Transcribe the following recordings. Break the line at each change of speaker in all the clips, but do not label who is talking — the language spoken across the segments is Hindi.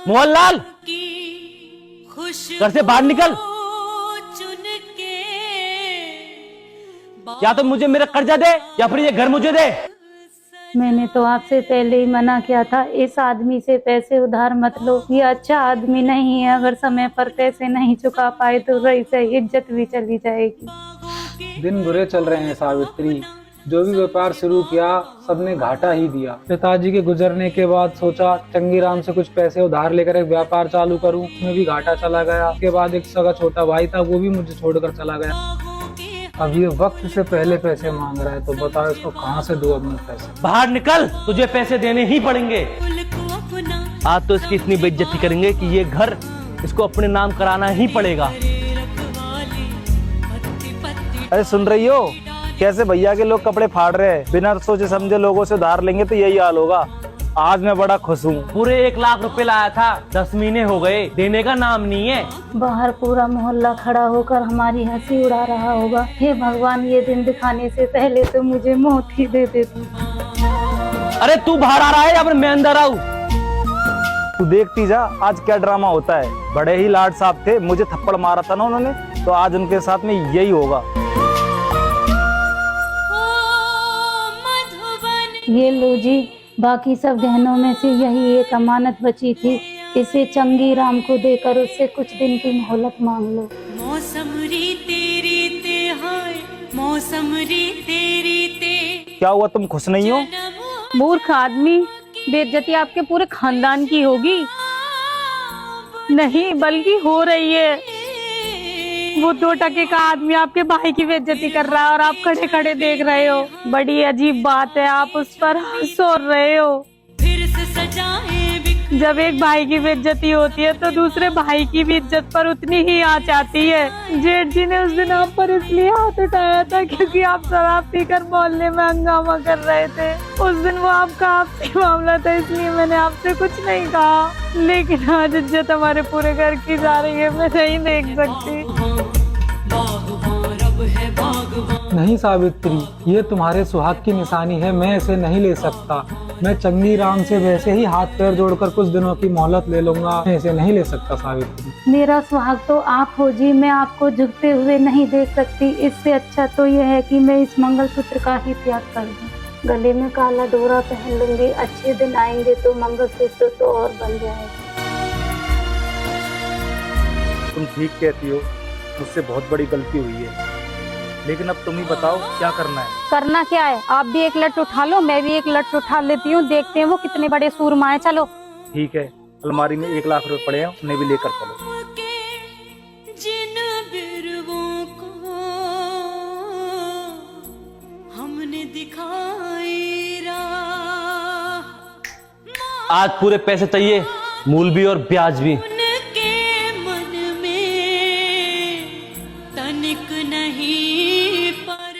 मोहनलाल, घर से बाहर निकल। या तो मुझे मेरा कर्जा दे या फिर ये घर मुझे दे।
मैंने तो आपसे पहले ही मना किया था, इस आदमी से पैसे उधार मत लो, ये अच्छा आदमी नहीं है। अगर समय पर पैसे नहीं चुका पाए तो रही सही इज्जत भी चली जाएगी।
दिन बुरे चल रहे हैं सावित्री, जो भी व्यापार शुरू किया सबने घाटा ही दिया। पिताजी के गुजरने के बाद सोचा चंगीराम से कुछ पैसे उधार लेकर एक व्यापार चालू करूं, उसमें भी घाटा चला गया। उसके बाद एक सगा छोटा भाई था, वो भी मुझे छोड़कर चला गया। अब ये वक्त से पहले पैसे मांग रहा है, तो बताओ इसको कहाँ से दूं अपने पैसे।
बाहर निकल, तुझे पैसे देने ही पड़ेंगे। आज तो इसकी इतनी बेइज्जती करेंगे कि ये घर इसको अपने नाम कराना ही पड़ेगा।
अरे सुन रही हो कैसे भैया के लोग कपड़े फाड़ रहे हैं? बिना सोचे समझे लोगों से उधार लेंगे तो यही हाल होगा। आज मैं बड़ा खुश हूँ।
पूरे 1 लाख रुपए लाया था, 10 महीने हो गए, देने का नाम नहीं है।
बाहर पूरा मोहल्ला खड़ा होकर हमारी हंसी उड़ा रहा होगा। हे भगवान, ये दिन दिखाने से पहले तो मुझे मौत ही दे दे तू।
अरे तू बाहर आ रहा है या फिर मैं अंदर आऊँ?
तू देखती जा आज क्या ड्रामा होता है। बड़े ही लाड साहब थे, मुझे थप्पड़ मारा था ना उन्होंने, तो आज उनके साथ में यही होगा।
ये लो जी, बाकी सब गहनों में से यही एक अमानत बची थी, इसे चंगी राम को देकर उससे कुछ दिन की मोहलत मांग लो।
क्या हुआ, तुम खुश नहीं हो?
मूर्ख आदमी, बेइज्जती आपके पूरे खानदान की होगी। नहीं बल्कि हो रही है। वो 2 टके का आदमी आपके भाई की बेइज्जती कर रहा है और आप खड़े खड़े देख रहे हो। बड़ी अजीब बात है, आप उस पर हंस रहे हो। फिर से सजाए जब एक भाई की बेइज्जती होती है तो दूसरे भाई की भी इज्जत पर उतनी ही आंच आती है। जेठ जी ने उस दिन आप पर इसलिए हाथ उठाया था क्योंकि आप शराब पीकर मोहल्ले में हंगामा कर रहे थे। उस दिन वो आपका आपसी मामला था, इसलिए मैंने आपसे कुछ नहीं कहा। लेकिन आज इज्जत हमारे पूरे घर की जा रही है, मैं नहीं देख सकती।
नहीं सावित्री, ये तुम्हारे सुहाग की निशानी है, मैं इसे नहीं ले सकता। मैं चंगी राम से वैसे ही हाथ पैर जोड़कर कुछ दिनों की मोहलत ले लूंगा, मैं इसे नहीं ले सकता सावित्री।
मेरा सुहाग तो आप हो जी, मैं आपको झुकते हुए नहीं देख सकती। इससे अच्छा तो यह है कि मैं इस मंगलसूत्र का ही त्याग कर दूं। गले में काला डोरा पहन लूंगी, अच्छे दिन आएंगे तो मंगलसूत्र तो और बन जाएगा।
तुम ठीक कहती हो, मुझसे बहुत बड़ी गलती हुई है, लेकिन अब तुम ही बताओ क्या करना है।
करना क्या है, आप भी एक लट उठा लो, मैं भी एक लट उठा लेती हूँ, देखते हैं वो कितने बड़े सूरमा है। चलो
ठीक है, अलमारी में 1 लाख रुपए पड़े हैं, उन्हें भी लेकर चलो।
आज पूरे पैसे चाहिए, मूल भी और ब्याज भी।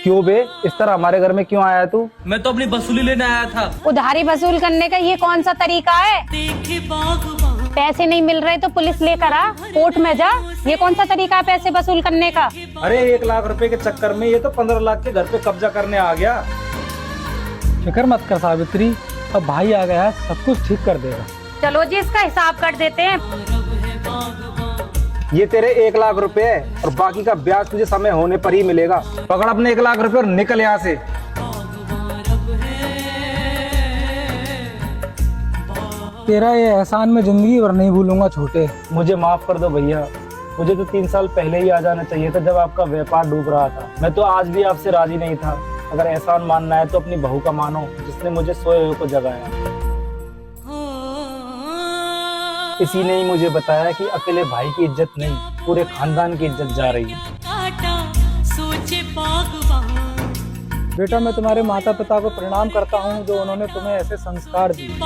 क्यों बे, इस तरह हमारे घर में क्यों आया तू?
मैं तो अपनी वसूली लेने आया था।
उधारी वसूल करने का ये कौन सा तरीका है? पैसे नहीं मिल रहे तो पुलिस लेकर आ, कोर्ट में जा। ये कौन सा तरीका है पैसे वसूल करने का?
अरे 1 लाख रुपए के चक्कर में ये तो 15 लाख के घर पे कब्जा करने आ गया।
फिक्र मत कर सावित्री, अब भाई आ गया है, सब कुछ ठीक कर देगा।
चलो जी, इसका हिसाब कर देते हैं।
ये तेरे 1 लाख रुपए है और बाकी का ब्याज तुझे समय होने पर ही मिलेगा। पकड़ अपने 1 लाख रुपए और निकल यहाँ से।
तेरा ये एहसान मैं जिंदगी भर नहीं भूलूंगा छोटे।
मुझे माफ कर दो भैया, मुझे तो 3 साल पहले ही आ जाना चाहिए था जब आपका व्यापार डूब रहा था। मैं तो आज भी आपसे राजी नहीं था। अगर एहसान मानना है तो अपनी बहू का मानो, जिसने मुझे सोए हुए को जगाया। इसी ने ही मुझे बताया कि अकेले भाई की इज्जत नहीं, पूरे खानदान की इज्जत जा रही है।
बेटा, मैं तुम्हारे माता पिता को प्रणाम करता हूँ जो उन्होंने तुम्हें ऐसे संस्कार दिए।